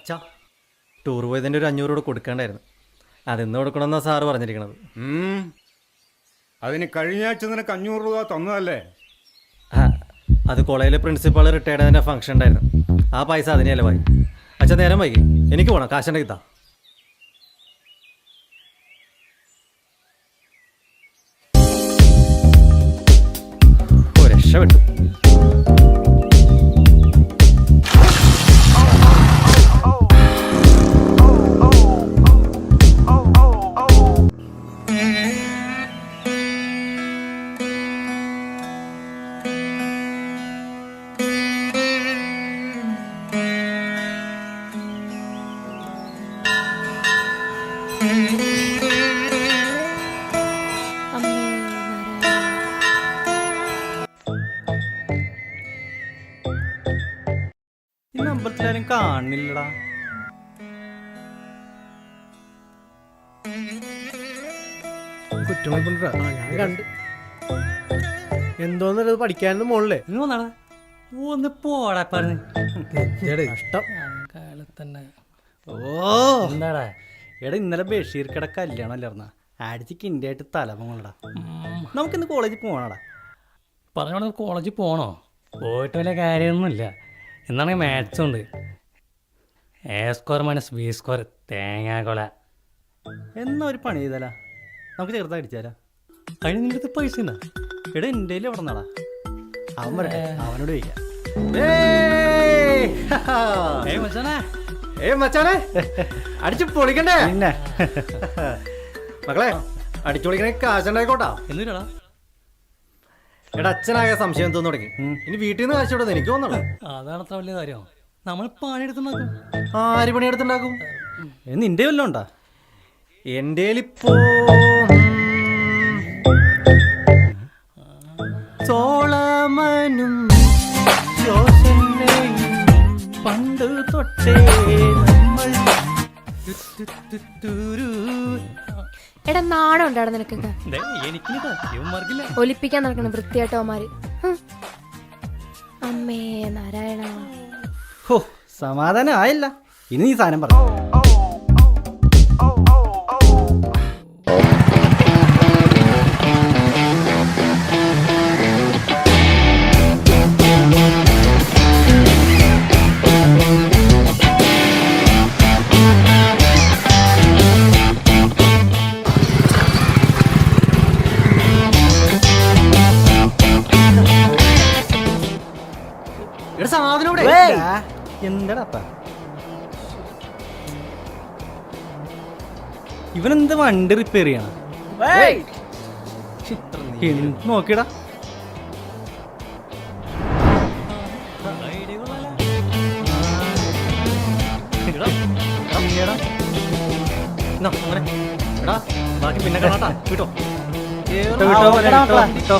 അച്ഛാ, ടൂർ പോയതിൻ്റെ ഒരു 500 കൂടെ കൊടുക്കേണ്ടായിരുന്നു. അതെന്ന് കൊടുക്കണമെന്നാണ് സാറ് പറഞ്ഞിരിക്കണത്. അതിന് കഴിഞ്ഞ ആഴ്ച നിനക്ക് 500 രൂപ തന്നതല്ലേ? അത് കോളേജിലെ പ്രിൻസിപ്പാൾ റിട്ടയർഡ് ആയതിൻ്റെ ഫംഗ്ഷൻ ഉണ്ടായിരുന്നു. ആ പൈസ അതിന് ചിലവായി. അച്ഛാ, നേരം വൈകി, എനിക്ക് പോകണം. കാശുണ്ടെങ്കിൽ താ. രക്ഷപ്പെട്ടു. ഇന്ന് അമ്പലത്തിലാരും കാണുന്നില്ലടാ. ഞാൻ കണ്ട് എന്തോന്നത് പഠിക്കാനൊന്നും മോളിലെ ഒന്ന് പോടാ പറഞ്ഞു. കഷ്ടം. കാലത്തന്നെ എന്താടാ എടാ, ഇന്നലെ ബഷീർ കട കല്യാണം അല്ലായിരുന്ന? അടിച്ച് കിണ്ടിയായിട്ട് തലമുള്ളടാ. നമുക്കിന്ന് കോളേജിൽ പോകണടാ. പറഞ്ഞോളൂ, കോളേജിൽ പോകണോ? പോയിട്ട് വലിയ കാര്യമൊന്നുമില്ല. എന്നാണെങ്കിൽ മാത്സ് ഉണ്ട്. A²-B² തേങ്ങാക്കൊല. എന്നാ ഒരു പണി ചെയ്താലാ? നമുക്ക് ചെറുതാ അടിച്ചാലാ? അതിന് നിന്റെ അടുത്ത് പൈസ ഉണ്ടാ? എടാ, എൻ്റെ എവിടെ നിന്നാടാ? അവൻ വരട്ടെ, അവനോട് ചോദിക്കാം. മച്ചാനെ, അടിച്ചു പൊളിക്കണ്ടേ? പിന്നെ മക്കളെ, അടിച്ചു പൊളിക്കണേ കാശുണ്ടായിക്കോട്ടാ. എന്നിട്ടാ എടാ, അച്ഛനാകെ സംശയം തോന്നു തുടങ്ങി. ഇനി വീട്ടിൽ നിന്ന് കാശ് വിടുന്നത് എനിക്ക് തോന്നണം. അതാണ് അത്ര വലിയ കാര്യം. നമ്മൾ പണിയെടുത്തുണ്ടാക്കും. ആര് പണിയെടുത്തുണ്ടാക്കും? നിന്റെ വല്ലതും ഉണ്ടാ? എൻ്റെ ഇപ്പോ സോളമനും പണ്ട് തൊട്ടേ നമ്മൾ എടാ, നാണം ഉണ്ടാടാ നിനക്കൊക്കെ? ഒലിപ്പിക്കാൻ നടക്കണം വൃത്തിയായിട്ടോമാര്. അമ്മേ നാരായണ. ഹോ, സമാധാനം ആയില്ല. ഇനി നീ സാധനം പറഞ്ഞു. എന്താടാ ഇവനെന്ത് വണ്ടി റിപ്പയർ ചെയ്യണം? നോക്കിടാ. ബാക്കി പിന്നെ കാണാട്ടാ. കിട്ടോ കിട്ടോ.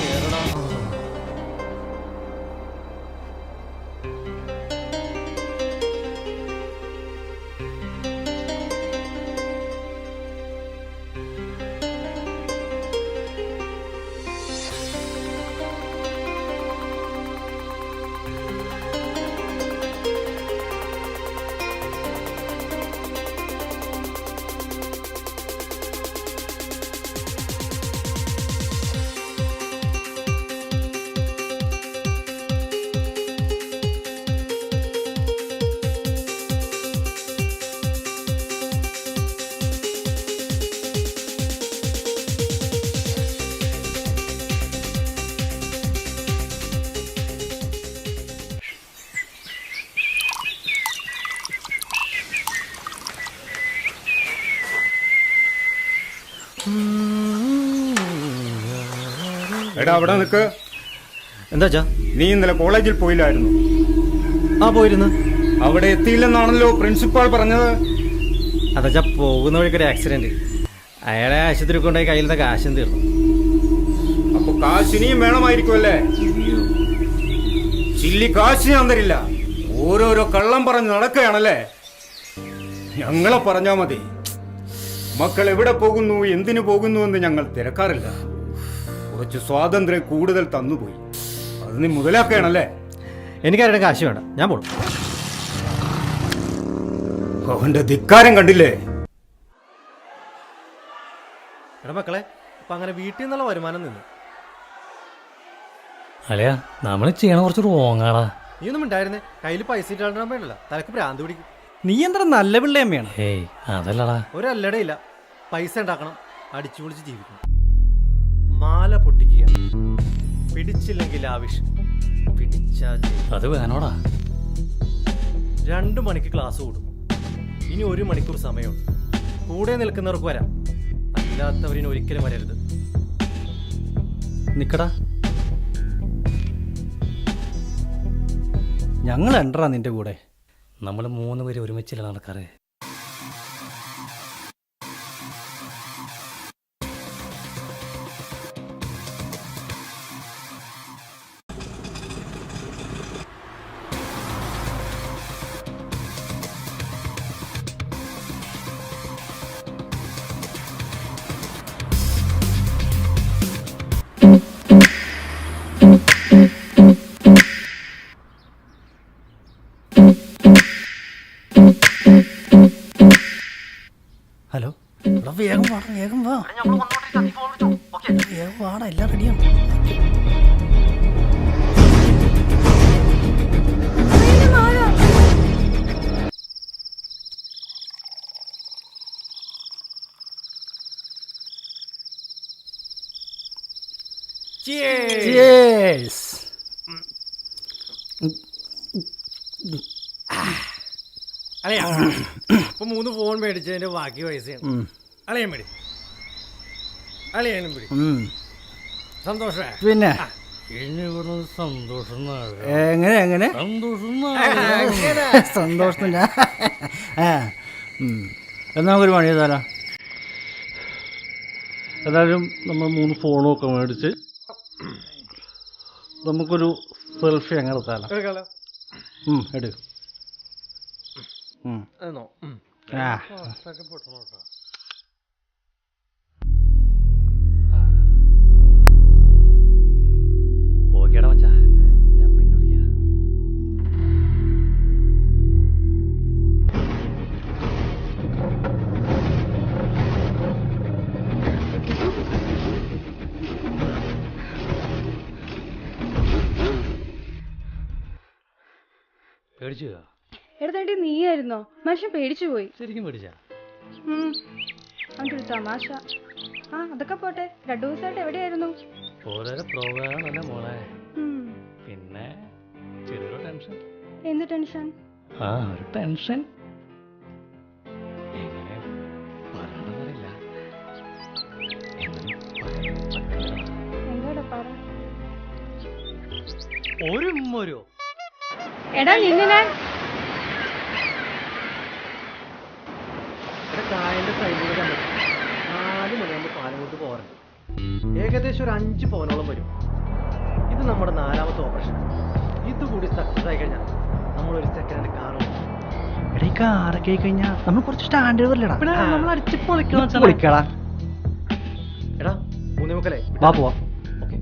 എടാ, അവിടെ നിൽക്ക്. എന്താ? നീ ഇന്നലെ കോളേജിൽ പോയില്ലായിരുന്നു? ആ, പോയിരുന്നു. അവിടെ എത്തിയില്ലെന്നാണല്ലോ പ്രിൻസിപ്പാൾ പറഞ്ഞത്. അതാ, പോകുന്ന വഴിക്കൊരു ആക്സിഡന്റ്. അയാളെ ആശുപത്രി കൊണ്ടുപോയി കയ്യിൽ നിന്ന് കാശും തീർന്നു. അപ്പൊ കാശിനിയും വേണമായിരിക്കുമല്ലേ? ചില്ലി കാശ് ഞാൻ തരില്ല. ഓരോരോ കള്ളം പറഞ്ഞ് നടക്കുകയാണല്ലേ? ഞങ്ങളെ പറഞ്ഞാ മതി. മക്കൾ എവിടെ പോകുന്നു, എന്തിനു പോകുന്നു എന്ന് ഞങ്ങൾ തിരക്കാറില്ല. കുറച്ച് സ്വാതന്ത്ര്യം കൂടുതൽ തന്നുപോയി. അത് നീ മുതലാക്കുകയാണല്ലേ? എനിക്കാരുടെ കാശ് വേണ്ട, ഞാൻ പോണം. അവന്റെ ധിക്കാരം കണ്ടില്ലേ? എടാ മക്കളെ, അപ്പൊ അങ്ങനെ വീട്ടിൽ നിന്നുള്ള വരുമാനം നിന്ന് അല്ലയാ നമ്മൾ ചെയ്യണ കുറച്ച് റോങ്ങാടാ. നീ ഒന്നും ഉണ്ടായിരുന്നേ, കയ്യിൽ പൈസ ഇട്ടാണ്ടാൻ വേണ്ടല്ല, തലക്ക് ഭ്രാന്ത് പിടിക്കും. നീ എന്താ നല്ല പിള്ളയമ്മയാണ്. ഏയ് അതല്ലടാ. ഒരല്ലടയില്ല, പൈസ ഉണ്ടാക്കണം, അടിച്ചു പൊളിച്ച് ജീവിക്കണം. മാല പൊട്ടിക്കുക, പിടിച്ചില്ലെങ്കിൽ ആവശ്യം, പിടിച്ചാ അത് വേണോടാ. 2 മണിക്ക് ക്ലാസ് കൂടും. ഇനി 1 മണിക്കൂർ സമയമുണ്ട്. കൂടെ നിൽക്കുന്നവർക്ക് വരാം, അല്ലാത്തവരിന് ഒരിക്കലും വരരുത്. നിക്കടാ, ഞങ്ങൾ എണ്ടറാ നിന്റെ കൂടെ. നമ്മൾ 3 പേര് ഒരുമിച്ചില്ല നടക്കാറ്. ഹലോ, എടാ വേഗം വാടാ, വേഗം വാ. വേഗം വാടാ, എല്ലാം റെഡിയാണ്. Cheers. അളയാ, ഇപ്പൊ 3 ഫോൺ മേടിച്ചതിന്റെ ബാക്കി പൈസയാണ്. അളയാൻ മേടി, അളയാനും പിടി. സന്തോഷമേ? പിന്നെ ഇനി ഇവിടെ സന്തോഷം എങ്ങനെ എങ്ങനെ സന്തോഷം സന്തോഷമില്ല. എന്നാൽ നമുക്കൊരു പണി ചെയ്താലോ? ഏതായാലും നമ്മൾ 3 ഫോണും ഒക്കെ മേടിച്ച് നമുക്കൊരു സെൽഫി അങ്ങനെ എടുത്താലോ? എടുക്കാലോ. എടുക്കും. എന്നോ ഓക്കേടാ മച്ചാ, ഞാൻ പിന്നെ വിളിക്കാം. പേടിച്ചു എടുത്തേണ്ടി നീയായിരുന്നോ? മനുഷ്യൻ പേടിച്ചു പോയി. ശരിക്കും പേടിച്ചാ? അവൻ്റെ ഒരു തമാശ. അതൊക്കെ പോട്ടെ, 2 ദിവസമായിട്ട് എവിടെയായിരുന്നു? ഓരോരോ പ്രോഗ്രാം അല്ലേ മോളെ. പിന്നെ ചെറിയൊരു ടെൻഷൻ. എന്ത് ടെൻഷൻ? ഒരു ടെൻഷൻ എങ്ങനെ പറയണമെന്നറിയില്ല. എന്താടാ പറ. ഒരു എടാ നിന്നെ ഞാൻ കായന്റെ സൈഡിലൂടെ കണ്ടിട്ട് 4 മണിയാകുമ്പോൾ പാലങ്ങോട്ട് പോകാറുണ്ട്. ഏകദേശം ഒരു 5 പവനോളം വരും. ഇത് നമ്മുടെ 4ാമത്തെ ഓപ്പറേഷൻ. ഇതുകൂടി സക്സസ് ആയി കഴിഞ്ഞാൽ നമ്മളൊരു സെക്കൻഡ് ഹാൻഡ് കാർ എടാ, ഈ കാറൊക്കെ ആയി കഴിഞ്ഞാൽ നമ്മൾ കുറച്ച് സ്റ്റാൻഡേർഡ് വരില്ലടാ. നമ്മൾ അടിച്ച് പൊളിക്കണം. പൊളിക്കടാ. എടാ 3:45 വാ പോവാ. ഓക്കെ.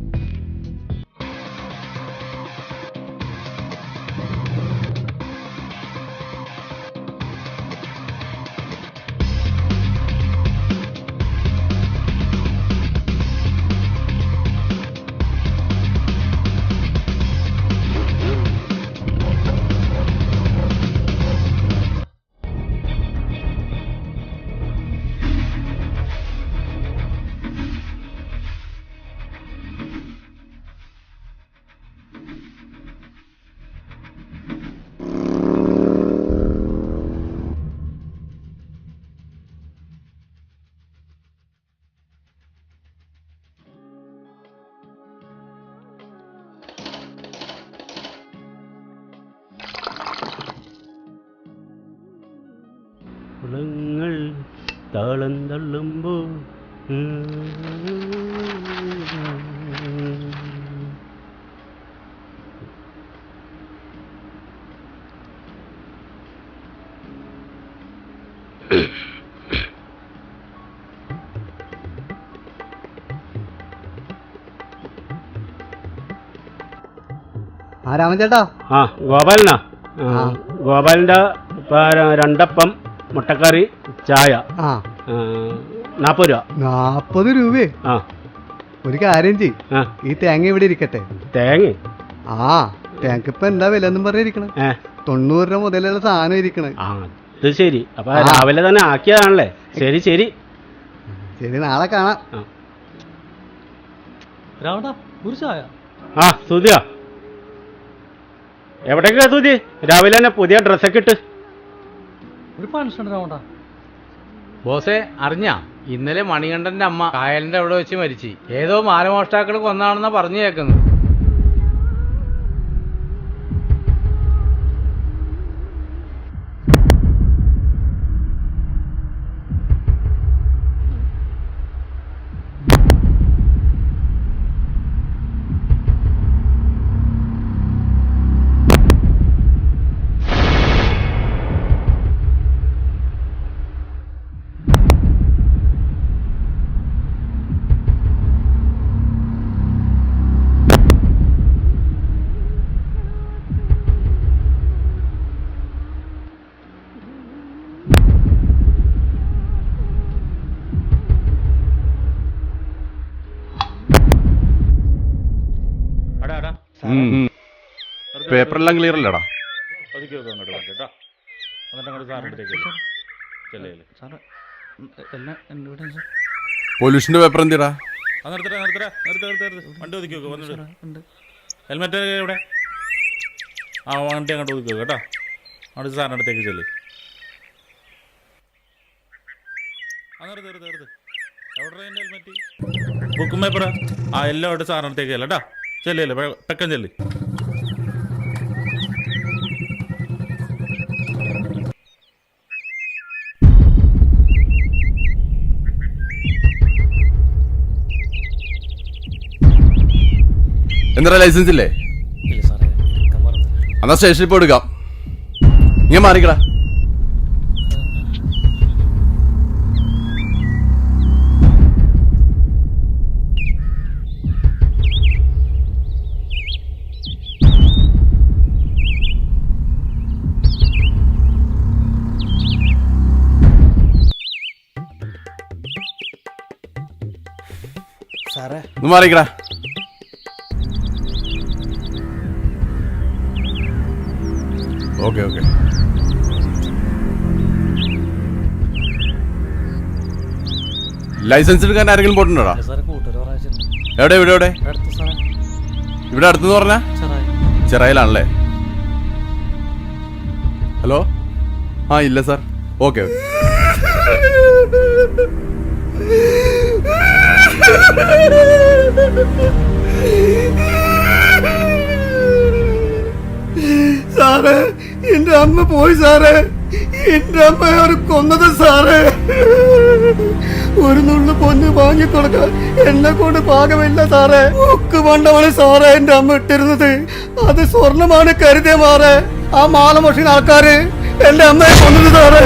കുളങ്ങൾ താളം തള്ളുമ്പോൾ രാമൻ ചേട്ടാ. ഗോപാലനാ? ഗോപാലിന്റെ 2 അപ്പം മുട്ടക്കറി ചായ ആ 40 രൂപ. 40 രൂപയെ ആ ഒരു കാര്യം ചെയ്, ആ ഈ തേങ്ങ ഇവിടെ ഇരിക്കട്ടെ. തേങ്ങ ആ തേങ്ങ ഇപ്പൊ എന്താ വില എന്നും പറഞ്ഞിരിക്കണേ? 90 രൂപ മുതലുള്ള സാധനം ഇരിക്കണേ. ആ അത് ശരി. അപ്പൊ രാവിലെ തന്നെ ആക്കിയതാണല്ലേ. ശരി ശരി ശരി, നാളെ കാണാം. രാവണ ഒരു ചായ. ആ സുതിയ എവിടേക്കാ സുതി? രാവിലെ തന്നെ പുതിയ ഡ്രസ്സൊക്കെ ഇട്ട്. ഒരു ഫംഗ്ഷൻ രാവണ. ബോസേ അറിഞ്ഞാ ഇന്നലെ മണികണ്ഠന്റെ അമ്മ കായലിന്റെ അവിടെ വെച്ച് മരിച്ചു. ഏതോ മാലമോഷ്ടാക്കൾ കൊന്നാണെന്നാ പറഞ്ഞു കേൾക്കുന്നത്. പേപ്പറെല്ലാം ക്ലിയർ അല്ലടാ. പൊല്യൂഷന്റെ പേപ്പർ എന്തിടാ? ഹെൽമെറ്റ് എവിടെ? ആ വണ്ടി അങ്ങോട്ട് ഒതുക്കുക കേട്ടോ. അവിടെ സാറിൻ്റെ അടുത്തേക്ക് ചെല്ല്. എവിടെ എൻ്റെ ഹെൽമെറ്റ്? ബുക്കും പേപ്പറാ? ആ എല്ലാം അവിടെ സാറിൻ്റെ അടുത്തേക്ക് ചെല്ലാം കേട്ടോ. ചെല്ലേ പെക്കം ചെല്ല്. എന്താ ലൈസൻസ് ഇല്ലേ? ഇല്ല സാറേ, എടുക്കാൻ പറഞ്ഞു. എന്നാ സ്റ്റേഷനിൽ പോയി എടുക്കാം. ഇങ്ങനെ മാറിക്കടാ. സാറേ ഒന്ന് മാറിക്കടാ. Okay okay. ലൈസൻസ് എടുക്കാൻ ആരെങ്കിലും പോയിട്ടുണ്ടോടാ? ഇല്ല സാറേ, കൂട്ടുകാർ പറഞ്ഞിട്ടുണ്ട്. എവിടെ ഇവിടെ എവിടെ? അടുത്ത് സാറേ, ഇവിടെ അടുത്തെന്ന് പറഞ്ഞാ ചെറായി. ചെറായിലാണല്ലേ? ഹലോ. ആ ഇല്ല സാർ. Okay okay. സാറേ, എന്റെ അമ്മ പോയി സാറേ. എന്റെ അമ്മ അവർ കൊന്നത് സാറേ. ഒരു നുള്ളു പൊന്ന് വാങ്ങി കൊടുക്കാൻ എന്നെ കൊണ്ട് പാകമില്ല സാറേ. ഉക്ക് പണ്ടമാണ് സാറേ എന്റെ അമ്മ ഇട്ടിരുന്നത്. അത് സ്വർണമാണ് കരുതിയ മാറേ. ആ മാല മോഷിക്കുന്ന ആൾക്കാര് എന്റെ അമ്മയെ കൊന്നത് സാറേ.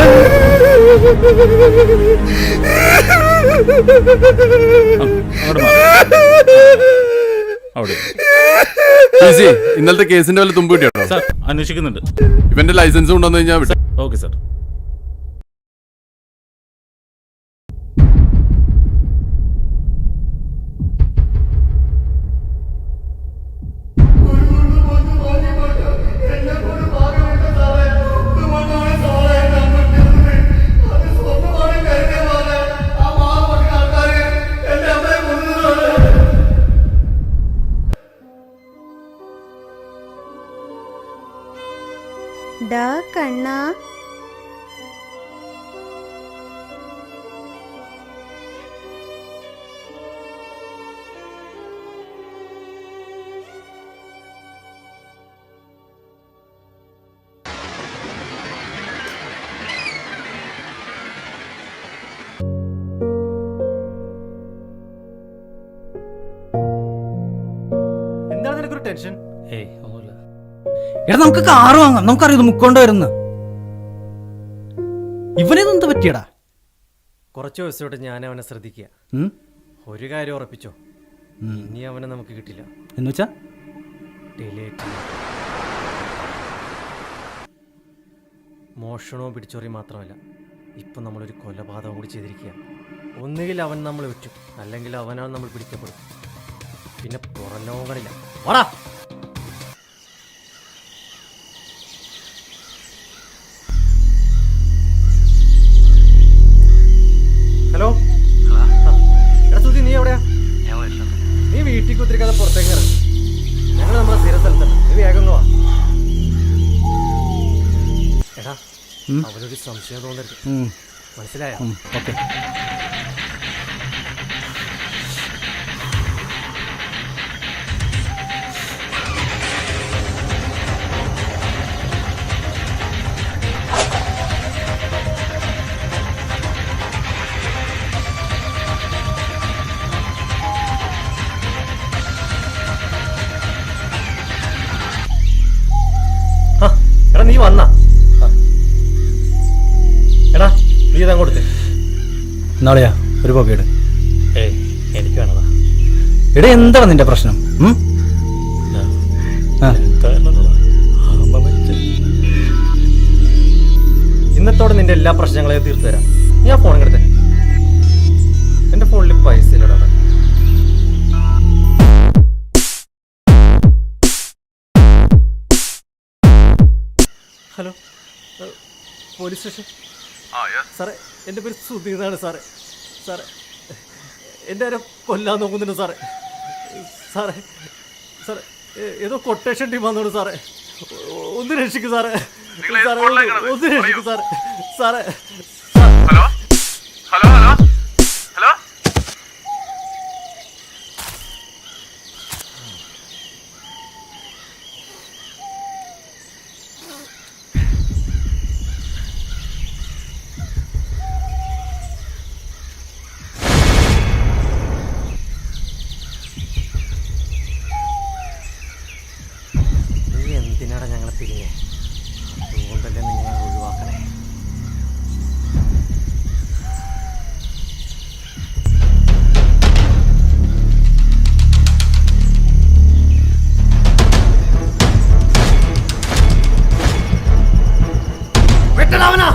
അവിടെ ഇന്നലത്തെ കേസിന്റെ വല്ല തുമ്പ് കിട്ടിയോ? സാർ അന്വേഷിക്കുന്നുണ്ട്. ഇവന്റെ ലൈസൻസ് കൊണ്ടുവന്നു കഴിഞ്ഞാൽ വിട്ടു. Okay sir. ഡാ കണ്ണാ, എന്താണ് നിനക്കൊരു ടെൻഷൻ? ഏയ് ഒന്നുമില്ല. എടാ നമുക്ക് കാറ് വാങ്ങാം. നമുക്കറിയാം മുക്കൊണ്ടുവരുന്നു. ഇവനെന്താ പറ്റിയടാ? കുറച്ച് ദിവസമായിട്ട് ഞാൻ അവനെ ശ്രദ്ധിക്കുക. ഒരു കാര്യം ഉറപ്പിച്ചോ, ഇനി അവനെ നമുക്ക് കിട്ടില്ല. എന്നുവെച്ചാ ഡിലേറ്റ്. മോഷണവും പിടിച്ചോറിയും മാത്രമല്ല, ഇപ്പം നമ്മളൊരു കൊലപാതകം കൂടി ചെയ്തിരിക്കുക. ഒന്നുകിൽ അവൻ നമ്മൾ വിറ്റു, അല്ലെങ്കിൽ അവനാൽ നമ്മൾ പിടിക്കപ്പെടും. പിന്നെ പുറം ലോകങ്ങളില്ല. വാടാ. ഹലോ. എടാ സുധി, നീ എവിടെയാ? നീ വീട്ടിൽ കുത്തിരിക്കാതെ പുറത്തേക്ക് ഇറങ്ങി. ഞങ്ങൾ നമ്മുടെ സ്ഥിര സ്ഥലത്തല്ല, നീ വേഗം വാ. എടാ, അവനൊരു സംശയം തോന്നരുത്, മനസ്സിലായോ? ഓക്കെ. എടാ നീ വന്നാ? എടാ നീ ഇതാ കൊടുത്തേ. നാളെയാ ഒരു പുകയിട്. ഏയ് എനിക്ക് വേണതാ. എടാ എന്താണ് നിന്റെ പ്രശ്നം? ഇന്നത്തോടെ നിന്റെ എല്ലാ പ്രശ്നങ്ങളെയും തീർത്തു തരാം. ഞാൻ ഫോൺ എടുത്തേ. എന്റെ ഫോണിൽ പൈസ ഇല്ലടാ. Hello, police station. സാറേ, എൻ്റെ പേര് സുധീന്നാണ് സാറേ. സാറേ, എൻ്റെ ആരോ കൊല്ലാൻ നോക്കുന്നുണ്ട് സാറേ. സാറേ സാറേ ഏതോ കൊട്ടേഷൻ ടീം വന്നോളൂ സാറേ. ഒന്ന് രക്ഷിക്കും സാറേ. സാറേ ഒന്ന് രക്ഷിക്കും സാറേ. സാറേ ഹലോ ഹലോ ഹലോ ഹലോ. നീ എന്തിനാടാ ഞങ്ങളെ പിരിഞ്ഞേ? അതുകൊണ്ടല്ലേ നിങ്ങൾ ഒഴിവാക്കണേ. വെട്ടടാവനാ.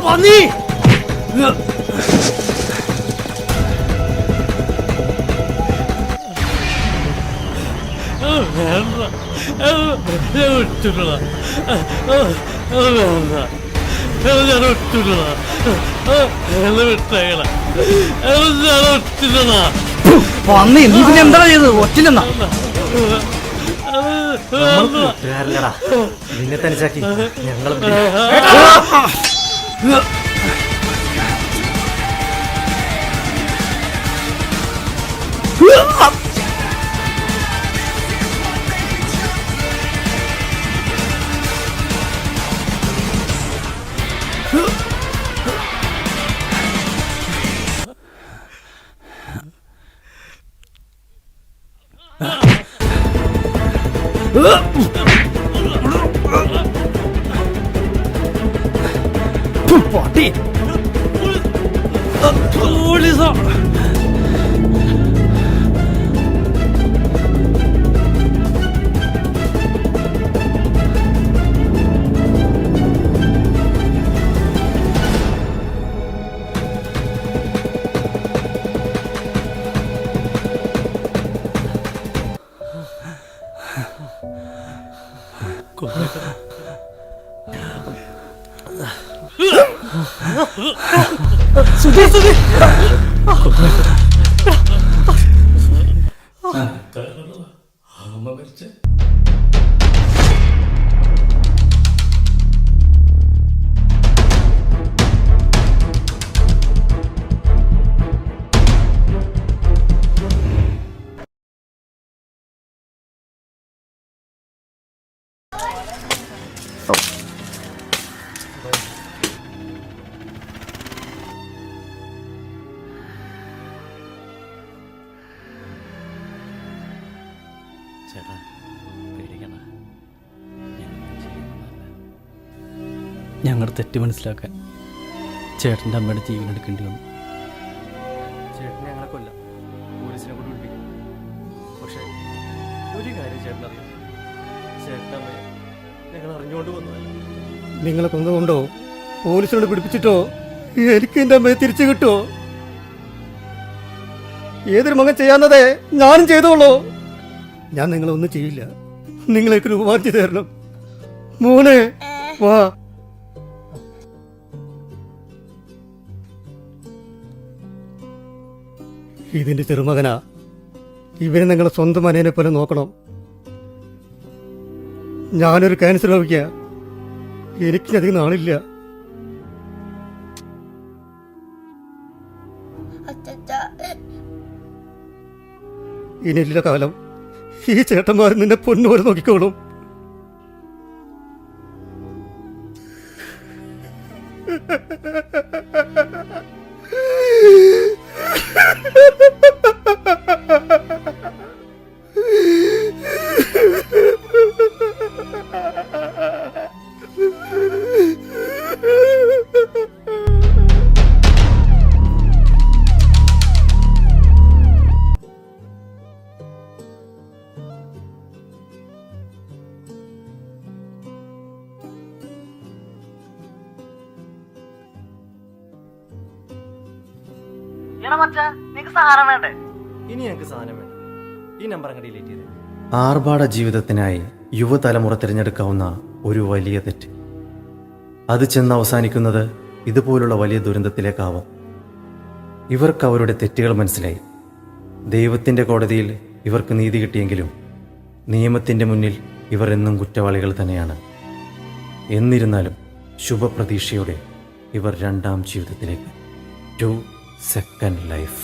പന്നി. പന്നി, നീ പിന്നെ എന്താ ചെയ്തത്? ഒറ്റില്ലെന്നാ? കൂട്ടുകാരല്ലടാ, നിന്നെ തനിച്ചാക്കി ഞങ്ങൾ പൊട്ടി. പോലീസോ? സുധീർ, സുധീർ. ചേട്ടാ പേടിക്കണ്ട. ഞങ്ങളുടെ തെറ്റ് മനസ്സിലാക്കാൻ ചേട്ടൻ്റെ അമ്മയുടെ ജീവൻ എടുക്കേണ്ടി വന്നു. ചേട്ടനെ ഞങ്ങളെ കൊല്ലാം, പോലീസിനെ കൊണ്ട് പിടിപ്പിക്കും. പക്ഷേ ഒരു കാര്യം ചേട്ടനറിയാം, ചേട്ടൻ്റെ അമ്മയെ ഞങ്ങൾ അറിഞ്ഞുകൊണ്ട് വന്നതല്ല. നിങ്ങളെ കൊന്നുകൊണ്ടോ പോലീസിനോട് പിടിപ്പിച്ചിട്ടോ എനിക്ക് എൻ്റെ അമ്മയെ തിരിച്ചു കിട്ടുമോ? ഏതൊരു മകൻ ചെയ്യാന്നതേ ഞാനും ചെയ്തോളൂ. ഞാൻ നിങ്ങളൊന്നും ചെയ്യില്ല. നിങ്ങളേക്ക് രൂപമാനം ചെയ്തു തരണം. മോനെ വാ. ഇതിന്റെ ചെറുമകനാ. ഇവനെ നിങ്ങളെ സ്വന്തം അനിയനെ പോലെ നോക്കണം. ഞാനൊരു ക്യാൻസർ രോഗിയാ. എനിക്കധികം നാളില്ല. ഇനിയില്ല കാലം ഈ ചേട്ടന്മാർ നിന്നെ പൊന്നുപോലെ നോക്കിക്കോളും. ഇനി ഞങ്ങൾക്ക് സാധനം വേണ്ട. ഈ നമ്പർ അങ്ങ് ഡിലീറ്റ് ചെയ്തേ. ആർഭാട ജീവിതത്തിനായി യുവതലമുറ തിരഞ്ഞെടുക്കാവുന്ന ഒരു വലിയ തെറ്റ്. അത് ചെന്ന് അവസാനിക്കുന്നത് ഇതുപോലുള്ള വലിയ ദുരന്തത്തിലേക്കാവും. ഇവർക്ക് അവരുടെ തെറ്റുകൾ മനസ്സിലായി. ദൈവത്തിൻ്റെ കോടതിയിൽ ഇവർക്ക് നീതി കിട്ടിയെങ്കിലും നിയമത്തിൻ്റെ മുന്നിൽ ഇവർ എന്നും കുറ്റവാളികൾ തന്നെയാണ്. എന്നിരുന്നാലും ശുഭപ്രതീക്ഷയോടെ ഇവർ രണ്ടാം ജീവിതത്തിലേക്ക്, ടു സെക്കൻഡ് ലൈഫ്.